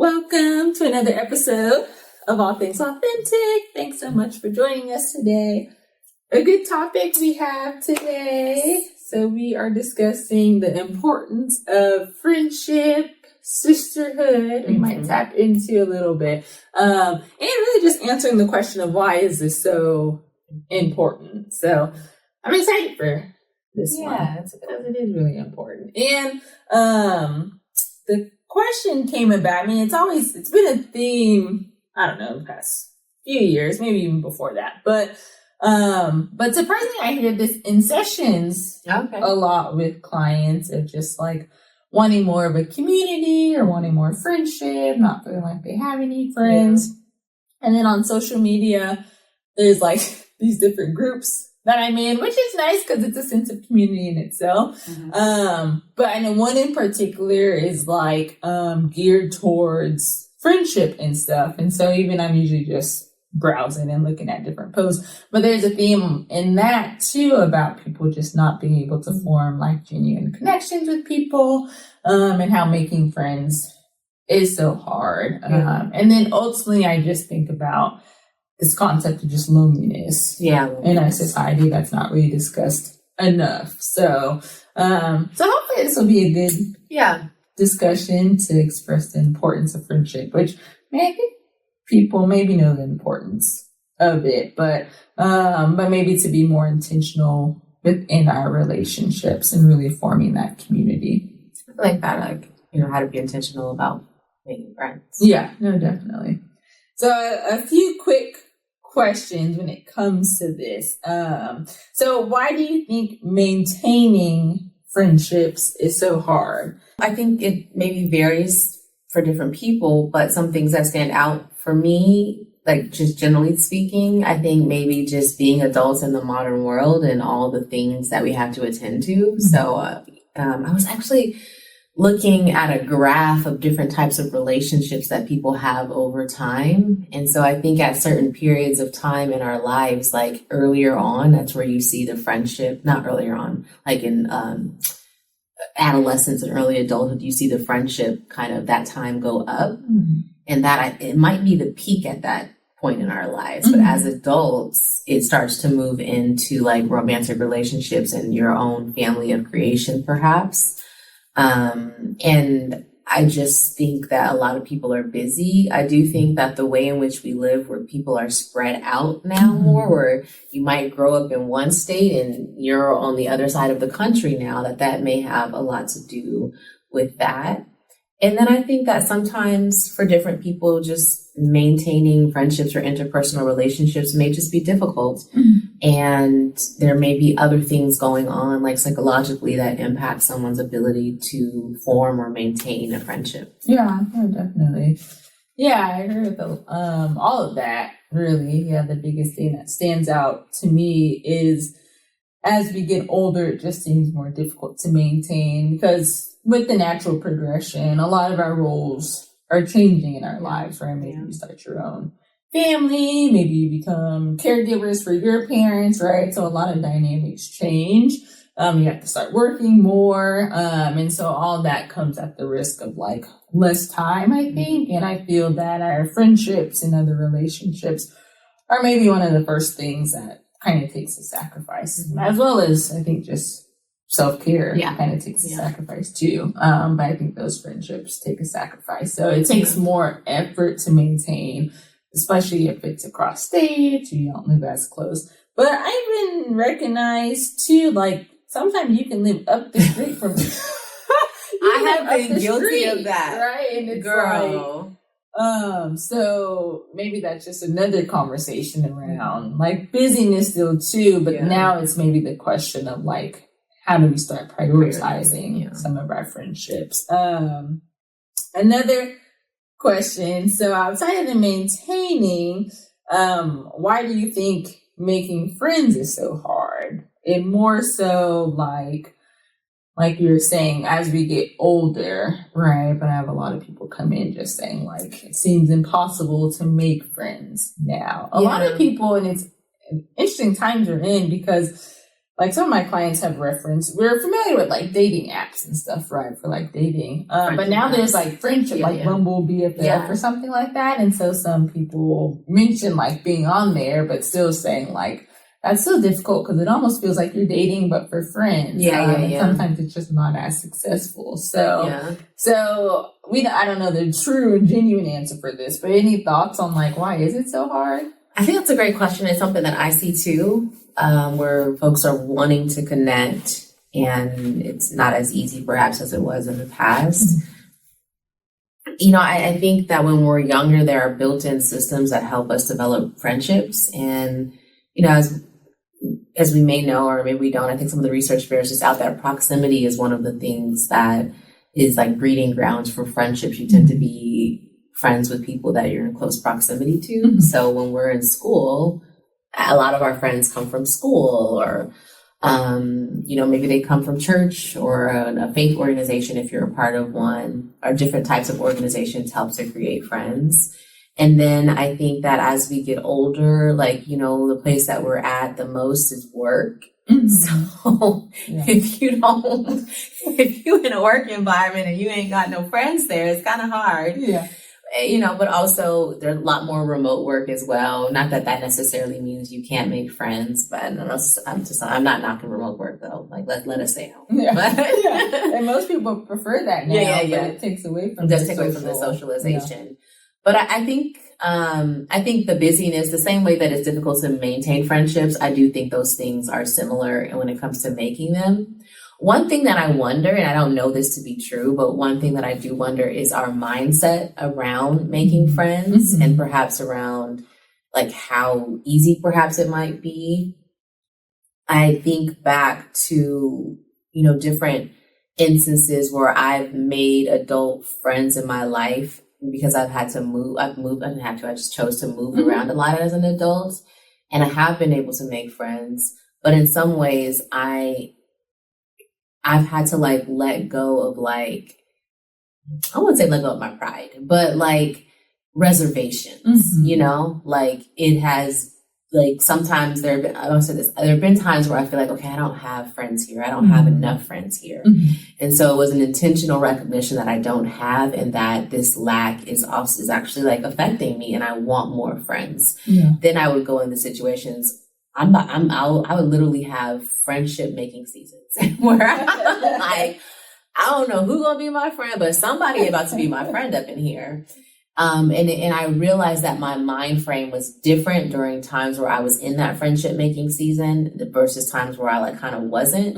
Welcome to another episode of All Things Authentic. Thanks so much for joining us today. A good topic we have today. So we are discussing the importance of friendship, sisterhood. We might tap into a little bit. And really just answering the question of why is this so important? So I'm excited for this one. Because it is really important. And the question came about, it's been a theme, I don't know, the past few years, maybe even before that. But surprisingly, I hear this in sessions a lot with clients of just like wanting more of a community or wanting more friendship, not feeling like they have any friends. Yeah. And then on social media, there's like these different groups that I'm in, which is nice because it's a sense of community in itself. Mm-hmm. But I know one in particular is like geared towards friendship and stuff. And so even I'm usually just browsing and looking at different posts. But there's a theme in that too about people just not being able to form like genuine connections with people, and how making friends is so hard. Yeah. And then ultimately I just think about this concept of just loneliness in our society that's not really discussed enough. So hopefully this will be a good discussion to express the importance of friendship, which I think people maybe know the importance of it, but maybe to be more intentional within our relationships and really forming that community. I like that, how to be intentional about making friends. Yeah, no, definitely. So a few quick questions when it comes to this. So why do you think maintaining friendships is so hard? I think it maybe varies for different people, but some things that stand out for me, like just generally speaking, I think maybe just being adults in the modern world and all the things that we have to attend to. Mm-hmm. So I was actually looking at a graph of different types of relationships that people have over time. And so I think at certain periods of time in our lives, like earlier on, that's where you see the friendship, not earlier on, like in adolescence and early adulthood, you see the friendship kind of that time go up. Mm-hmm. And that it might be the peak at that point in our lives. Mm-hmm. But as adults, it starts to move into like romantic relationships and your own family of creation, perhaps. And I just think that a lot of people are busy. I do think that the way in which we live, where people are spread out now more, where you might grow up in one state and you're on the other side of the country now, that may have a lot to do with that. And then I think that sometimes for different people, just maintaining friendships or interpersonal relationships may just be difficult. Mm-hmm. And there may be other things going on, like psychologically, that impact someone's ability to form or maintain a friendship. Yeah, definitely. Yeah, I agree with all of that, really. Yeah, the biggest thing that stands out to me is as we get older, it just seems more difficult to maintain because with the natural progression, a lot of our roles are changing in our lives, right? Maybe you start your own family, maybe you become caregivers for your parents, right? So a lot of dynamics change. You have to start working more. And so all that comes at the risk of like less time, I think. And I feel that our friendships and other relationships are maybe one of the first things that kind of takes a sacrifice, as well as I think just self-care kind of takes a sacrifice too. But I think those friendships take a sacrifice. So it takes more effort to maintain, especially if it's across states or you don't live as close. But I've been recognized too, like sometimes you can live up the street from I have been guilty of that. Right? And it's girl. So maybe that's just another conversation around like busyness still too, but now it's maybe the question of like, how do we start prioritizing some of our friendships? Another question. So outside of the maintaining, why do you think making friends is so hard? And more so like you were saying, as we get older, right? But I have a lot of people come in just saying like, it seems impossible to make friends now. A lot of people, and it's interesting times we're in because like some of my clients have referenced, we're familiar with like dating apps and stuff, right? For like dating. But now there's like friendship, like Bumble, BFF or something like that. And so some people mention like being on there, but still saying like, that's so difficult because it almost feels like you're dating, but for friends. And sometimes it's just not as successful. So I don't know the true and genuine answer for this, but any thoughts on like, why is it so hard? I think that's a great question. It's something that I see too, where folks are wanting to connect and it's not as easy perhaps as it was in the past. You know, I think that when we're younger, there are built-in systems that help us develop friendships. And, you know, as we may know, or maybe we don't, I think some of the research bears just out that proximity is one of the things that is like breeding grounds for friendships. You tend to be friends with people that you're in close proximity to. So when we're in school, a lot of our friends come from school, or, you know, maybe they come from church or a faith organization if you're a part of one, or different types of organizations help to create friends. And then I think that as we get older, like, you know, the place that we're at the most is work. So if you're in a work environment and you ain't got no friends there, it's kind of hard. You know, but also there's a lot more remote work as well. Not that necessarily means you can't make friends, but I'm not knocking remote work though. Like let us stay home. And most people prefer that now. But it takes away from the socialization. But I think the busyness, the same way that it's difficult to maintain friendships, I do think those things are similar when it comes to making them. One thing that I wonder, and I don't know this to be true, but one thing that I do wonder is our mindset around making friends and perhaps around like how easy perhaps it might be. I think back to, you know, different instances where I've made adult friends in my life because I've had to move. I just chose to move around a lot as an adult, and I have been able to make friends. But in some ways, I've had to like let go of like, I wouldn't say let go of my pride, but like reservations, you know, like it has like sometimes there have been times where I feel like, okay, I don't have friends here. I don't have enough friends here. And so it was an intentional recognition that I don't have, and that this lack is actually like affecting me, and I want more friends. Then I would go into situations. I would literally have friendship making seasons where I'm like, I don't know who's gonna be my friend, but somebody about to be my friend up in here. And I realized that my mind frame was different during times where I was in that friendship making season versus times where I like kind of wasn't.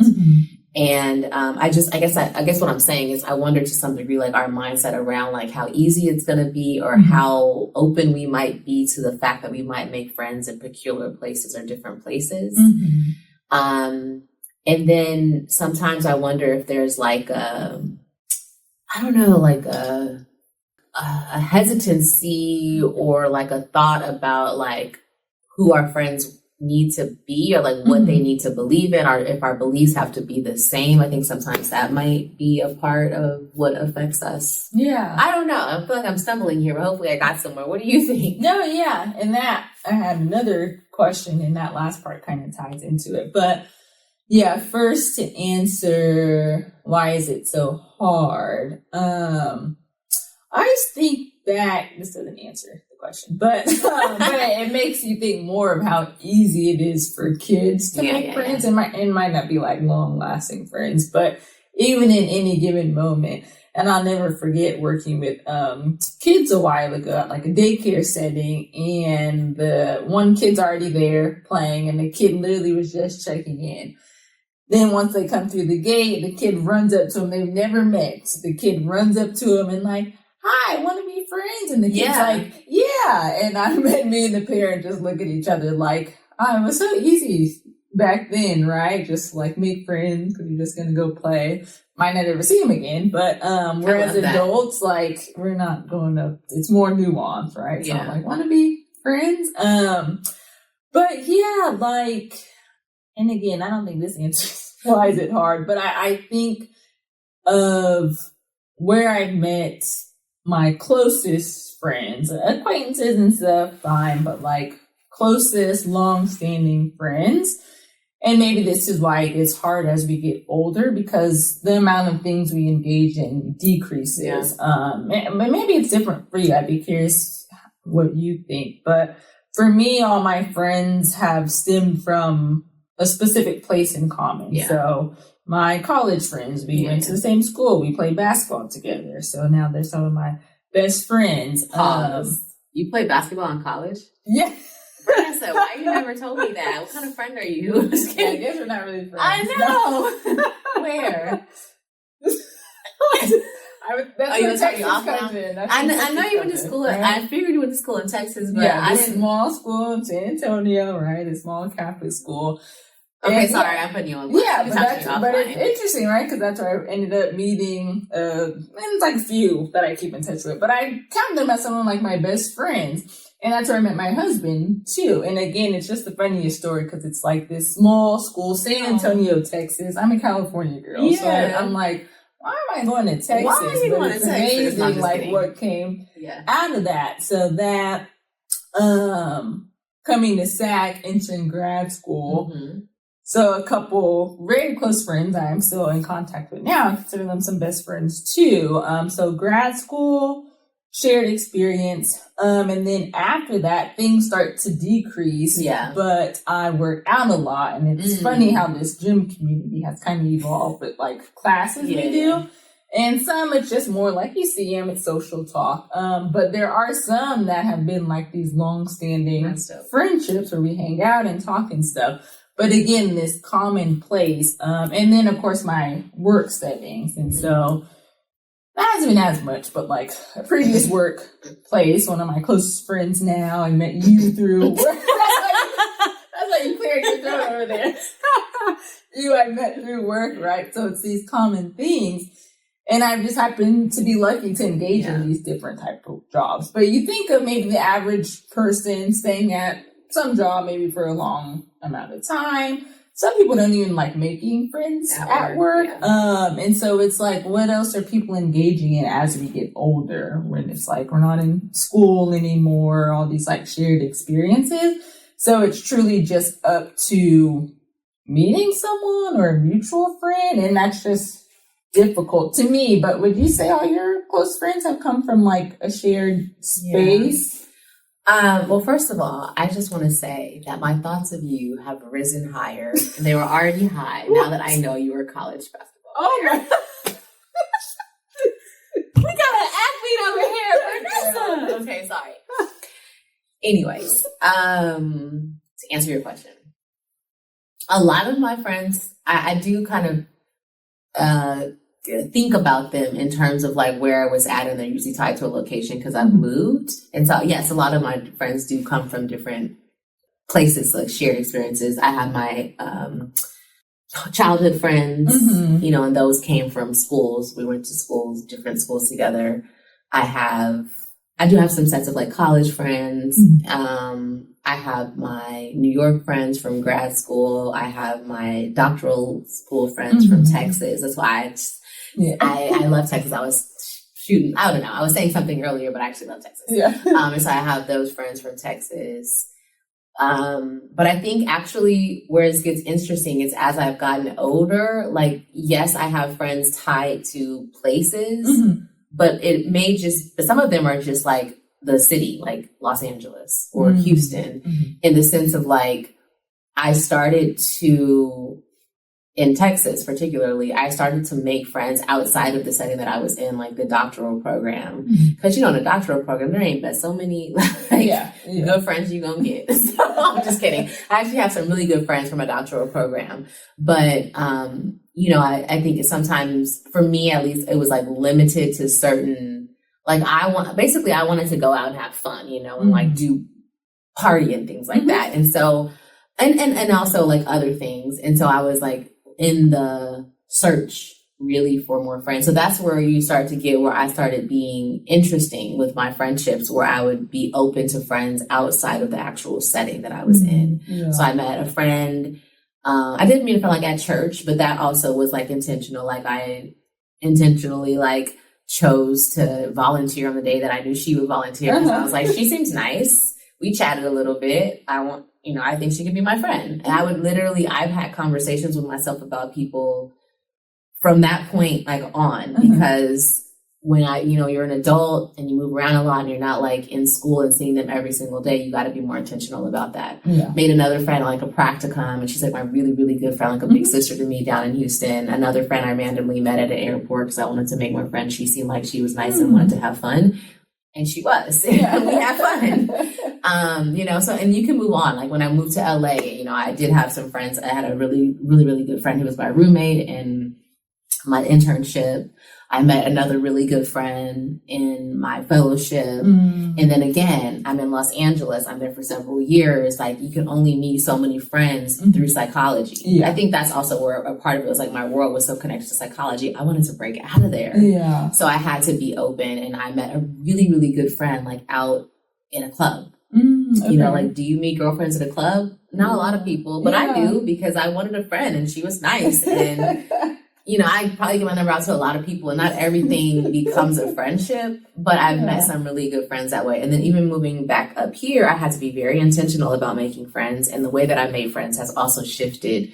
And I guess what I'm saying is I wonder to some degree like our mindset around like how easy it's going to be, or how open we might be to the fact that we might make friends in peculiar places or different places. And then sometimes I wonder if there's like a hesitancy or like a thought about like who our friends need to be, or like what they need to believe in, or if our beliefs have to be the same. I think sometimes that might be a part of what affects us. I don't know. I feel like I'm stumbling here, but hopefully I got somewhere. What do you think? No, and that I had another question, and that last part kind of ties into it. But first to answer why is it so hard? I just think that this doesn't answer the question, but it makes you think more of how easy it is for kids to make friends. It might not be like long lasting friends, but even in any given moment. And I'll never forget working with kids a while ago at like a daycare setting, and the one kid's already there playing, and the kid literally was just checking in. Then once they come through the gate, the kid runs up to him. They've never met. The kid runs up to him and like, hi, want to be friends? And the kid's like, yeah. And me and the parent just look at each other like, it was so easy back then, right? Just like make friends because you're just going to go play. Might not ever see him again. But whereas adults, like, we're not going to, it's more nuanced, right? So I'm like, want to be friends? But like, and again, I don't think this answers why is it hard, but I think of where I've met my closest friends, acquaintances and stuff, fine, but like closest, long-standing friends. And maybe this is why it gets hard as we get older, because the amount of things we engage in decreases. But maybe it's different for you. I'd be curious what you think. But for me, all my friends have stemmed from a specific place in common. Yeah. So my college friends, we went to the same school. We played basketball together. So now they're some of my best friends. You played basketball in college? Yeah. Vernessa, why you never told me that? What kind of friend are you? I guess we're not really friends. I know. No. Where? That's you Texas off comes now? in. I know you went to school. Right? I figured you went to school in Texas, but I didn't. Small school in San Antonio, right? A small Catholic school. Okay, and sorry, I'm putting you on. Yeah, but it's interesting, right? Because that's where I ended up meeting. And it's like a few that I keep in touch with, but I count them as some of like my best friends. And that's where I met my husband too. And again, it's just the funniest story because it's like this small school, San Antonio, Texas. I'm a California girl, so I'm like, why am I going to Texas? Why are you going to Texas? Amazing, like what came out of that. So that, coming to SAC, entering grad school. Mm-hmm. So a couple very close friends I am still in contact with now. I consider them some best friends too. So grad school, shared experience. And then after that, things start to decrease. Yeah. But I work out a lot. And it's funny how this gym community has kind of evolved with like classes we do. And some it's just more like you see them, it's social talk. But there are some that have been like these long-standing friendships where we hang out and talk and stuff. But again, this common place. And then, of course, my work settings. And so that hasn't been as much, but like a previous workplace, one of my closest friends now, I met you through work. That's like you cleared your throat over there. I met through work, right? So it's these common things. And I just happen to be lucky to engage in these different type of jobs. But you think of maybe the average person staying at some job maybe for a long amount of time. Some people don't even like making friends at work. And so it's like, what else are people engaging in as we get older when it's like we're not in school anymore, all these like shared experiences. So it's truly just up to meeting someone or a mutual friend. And that's just difficult to me. But would you say all your close friends have come from like a shared space? Well, first of all, I just want to say that my thoughts of you have risen higher. And they were already high now that I know you were college basketball. Oh my God. We got an athlete over here. Okay, sorry. Anyways, to answer your question, a lot of my friends, I do kind of think about them in terms of like where I was at, and they're usually tied to a location because I've moved. And so, yes, a lot of my friends do come from different places, like shared experiences. I have my childhood friends, and those came from schools. We went to schools, different schools together. I do have some sets of like college friends. I have my New York friends from grad school. I have my doctoral school friends from Texas. That's why I love Texas. I was I was saying something earlier, but I actually love Texas. And so I have those friends from Texas. But I think actually where it gets interesting is as I've gotten older, like, yes, I have friends tied to places, but but some of them are just like the city, like Los Angeles or Houston, in the sense of like, I started to, in Texas particularly, I started to make friends outside of the setting that I was in, like the doctoral program. Because, in a doctoral program, there ain't but so many good friends you gonna get. So, I'm just kidding. I actually have some really good friends from a doctoral program. But, I think sometimes, for me at least, it was like limited to certain, like I wanted to go out and have fun, and like do party and things like that. And so, and also like other things. And so I was like, in the search really for more friends. So that's where you start to get where I started being interesting with my friendships, where I would be open to friends outside of the actual setting that I was in. So I met a friend. I didn't meet a friend like at church, but that also was like intentional. Like I intentionally like chose to volunteer on the day that I knew she would volunteer. So I was like, she seems nice. We chatted a little bit. I think she could be my friend. And I've had conversations with myself about people from that point, like, on, because when you're an adult and you move around a lot and you're not like in school and seeing them every single day, you got to be more intentional about that. Yeah. Made another friend like a practicum, and she's like my really, really good friend, like a big sister to me down in Houston. Another friend I randomly met at an airport because I wanted to make more friends. She seemed like she was nice and wanted to have fun. And she was. Yeah. We had fun. So, and you can move on. Like when I moved to LA, I did have some friends. I had a really, really, really good friend who was my roommate in my internship. I met another really good friend in my fellowship. And then again, I'm in Los Angeles. I'm there for several years. Like, you can only meet so many friends through psychology. Yeah. I think that's also where a part of it was like my world was so connected to psychology. I wanted to break out of there. Yeah. So I had to be open, and I met a really, really good friend like out in a club. Okay. Like, do you meet girlfriends at a club? Not a lot of people, but I do, because I wanted a friend and she was nice. And I probably give my number out to a lot of people, and not everything becomes a friendship, but I've met some really good friends that way. And then even moving back up here, I had to be very intentional about making friends. And the way that I made friends has also shifted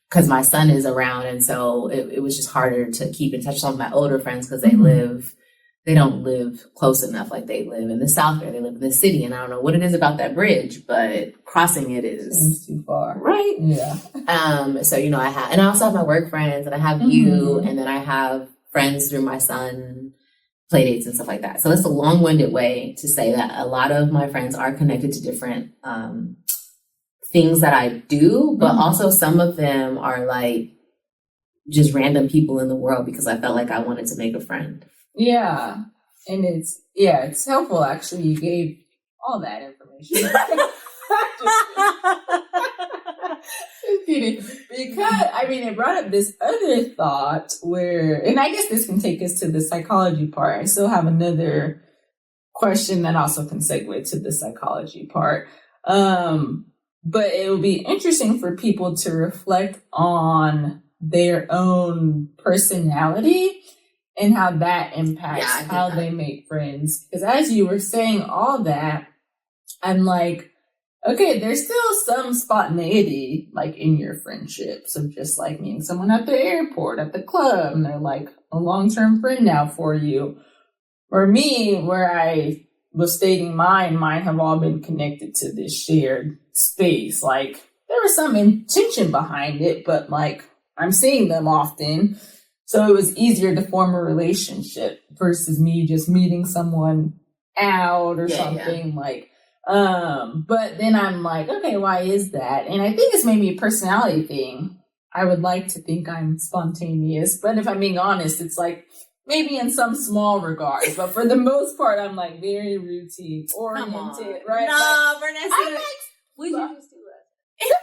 because my son is around. And so it was just harder to keep in touch with some of my older friends because they don't live close enough. Like, they live in the South, or they live in the city. And I don't know what it is about that bridge, but crossing it is too far. Right. Yeah. So, I also have my work friends, and I have you, and then I have friends through my son, play dates and stuff like that. So it's a long-winded way to say that a lot of my friends are connected to different, things that I do, but also some of them are like just random people in the world because I felt like I wanted to make a friend. Yeah. And it's helpful, actually. You gave all that information. Just kidding. Because, it brought up this other thought and I guess this can take us to the psychology part. I still have another question that also can segue to the psychology part. But it will be interesting for people to reflect on their own personality and how that impacts how they make friends. Because as you were saying all that, I'm like, okay, there's still some spontaneity, like, in your friendships of just like meeting someone at the airport, at the club, and they're like a long-term friend now for you. For me, where I was stating mine have all been connected to this shared space. Like, there was some intention behind it, but like, I'm seeing them often. So it was easier to form a relationship versus me just meeting someone out or something like, but then I'm like, okay, why is that? And I think it's maybe a personality thing. I would like to think I'm spontaneous, but if I'm being honest, it's like maybe in some small regards, but for the most part, I'm like very routine oriented, right? No, Vernessa, we just do it.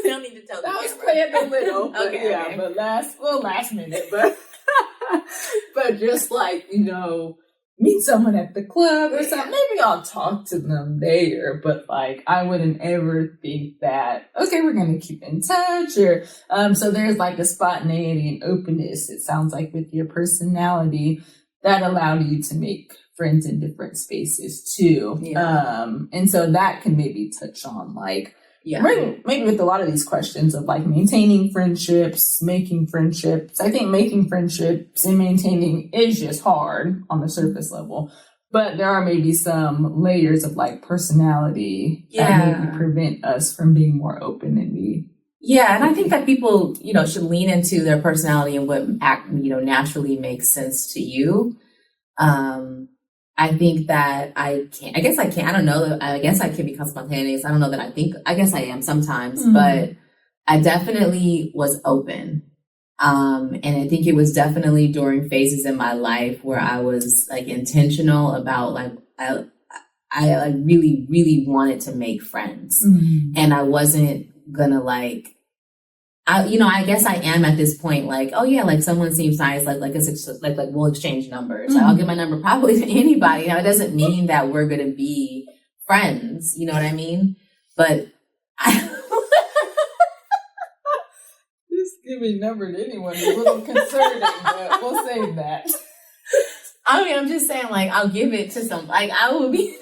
We don't need to tell that was playing a little, but okay. But last minute, but but just like, meet someone at the club or something. Maybe I'll talk to them there, but like, I wouldn't ever think that, okay, we're going to keep in touch, or, so there's like a spontaneity and openness, it sounds like, with your personality that allowed you to make friends in different spaces too. Yeah. And so that can maybe touch on like, maybe with a lot of these questions of like maintaining friendships, making friendships. I think making friendships and maintaining is just hard on the surface level, but there are maybe some layers of like personality that maybe prevent us from being more open and be. Yeah, and I think that people, should lean into their personality and what naturally makes sense to you. I think that I don't know. I guess I can become spontaneous. I don't know that I guess I am sometimes, but I definitely was open. And I think it was definitely during phases in my life where I was like intentional about like, I like really, really wanted to make friends, and I wasn't gonna like, I guess I am at this point, like, oh yeah, like someone seems nice, like we'll exchange numbers. Like, I'll give my number probably to anybody. It doesn't mean that we're gonna be friends. You know what I mean? But just giving number to anyone is a little concerning, but we'll save that. I'm just saying, like, I'll give it to some, like, I will be.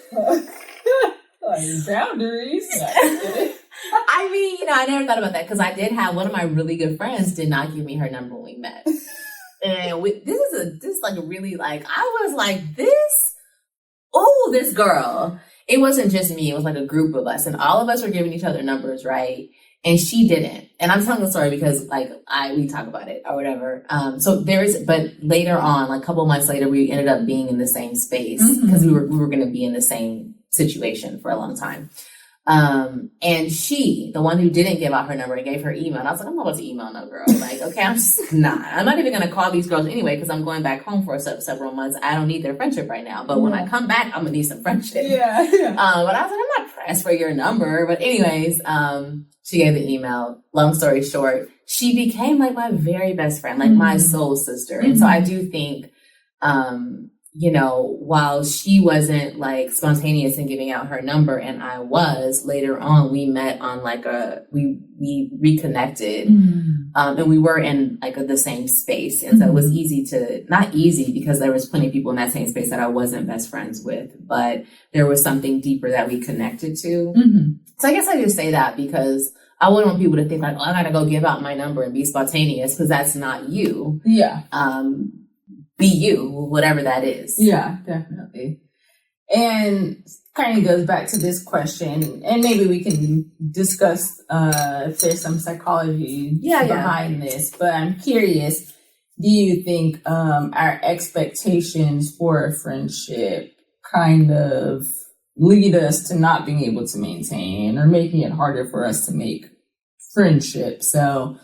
Like boundaries. I mean, I never thought about that because I did have one of my really good friends did not give me her number when we met. And this is like a really like, I was like, this girl. It wasn't just me. It was like a group of us and all of us were giving each other numbers, right? And she didn't. And I'm telling the story because like we talk about it or whatever. But later on, like a couple months later, we ended up being in the same space because we were going to be in the same situation for a long time. And she, the one who didn't give out her number and gave her email, and I was like, I'm not about to email no girl. Like, okay, I'm just not. I'm not even going to call these girls anyway because I'm going back home for several months. I don't need their friendship right now. But when I come back, I'm going to need some friendship. Yeah. But I was like, I'm not pressed for your number. But anyways, she gave the email. Long story short, she became like my very best friend, like my soul sister. And so I do think, while she wasn't like spontaneous in giving out her number and I was, later on we met on like we reconnected and we were in like the same space. And so it was not easy because there was plenty of people in that same space that I wasn't best friends with, but there was something deeper that we connected to. So I guess I just say that because I wouldn't want people to think like, oh, I gotta go give out my number and be spontaneous because that's not you. Yeah. Be you, whatever that is. Yeah, definitely. And kind of goes back to this question, and maybe we can discuss if there's some psychology behind this, but I'm curious, do you think our expectations for a friendship kind of lead us to not being able to maintain or making it harder for us to make friendships? So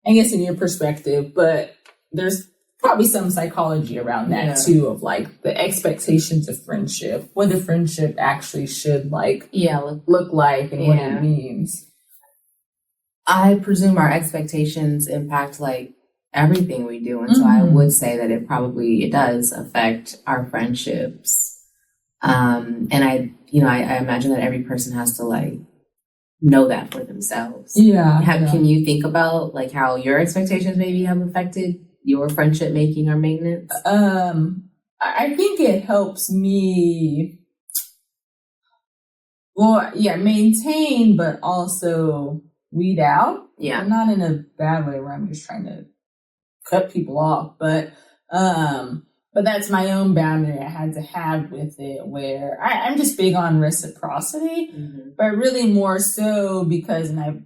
I guess in your perspective, but there's probably some psychology around that too, of like the expectations of friendship, what a friendship actually should look like and what it means. I presume our expectations impact like everything we do. And so I would say that it does affect our friendships. And I imagine that every person has to like know that for themselves. Can you think about like how your expectations maybe have affected your friendship making or maintenance? I think it helps me maintain, but also weed out. Yeah. Not in a bad way where I'm just trying to cut people off, but that's my own boundary I had to have with it, where I'm just big on reciprocity, but really more so because, and I've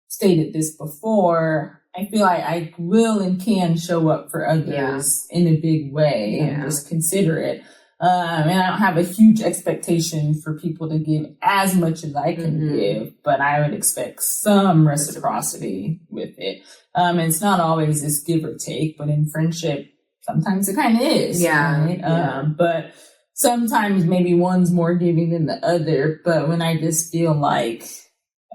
stated this before, I feel like I will and can show up for others in a big way and just consider it. And I don't have a huge expectation for people to give as much as I can give, but I would expect some reciprocity with it. And it's not always this give or take, but in friendship, sometimes it kind of is. Right? But sometimes maybe one's more giving than the other. But when I just feel like,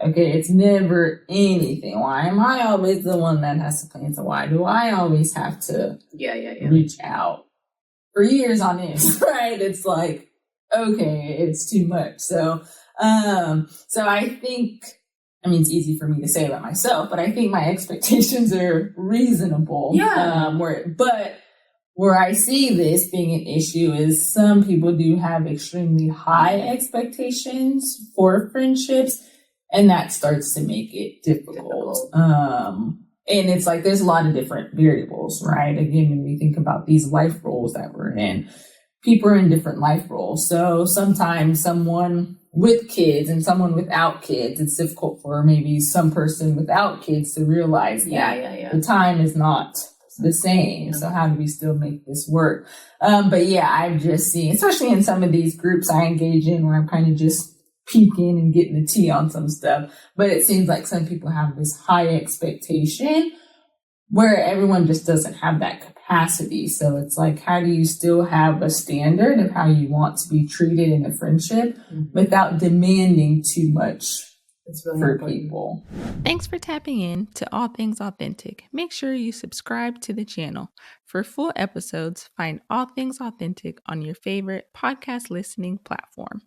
okay, it's never anything. Why am I always the one that has to plan? So why do I always have to reach out for years on end, right? It's like, okay, it's too much. So I think, it's easy for me to say about myself, but I think my expectations are reasonable. Where I see this being an issue is some people do have extremely high expectations for friendships, and that starts to make it difficult. And it's like there's a lot of different variables, right? Again, when we think about these life roles that we're in, people are in different life roles. So sometimes someone with kids and someone without kids, it's difficult for maybe some person without kids to realize that the time is not the same. So how do we still make this work? But I've just seen, especially in some of these groups I engage in where I'm kind of just peeking and getting the tea on some stuff, but it seems like some people have this high expectation where everyone just doesn't have that capacity. So it's like, how do you still have a standard of how you want to be treated in a friendship without demanding too much for people? Thanks for tapping in to All Things Authentic. Make sure you subscribe to the channel. For full episodes, find All Things Authentic on your favorite podcast listening platform.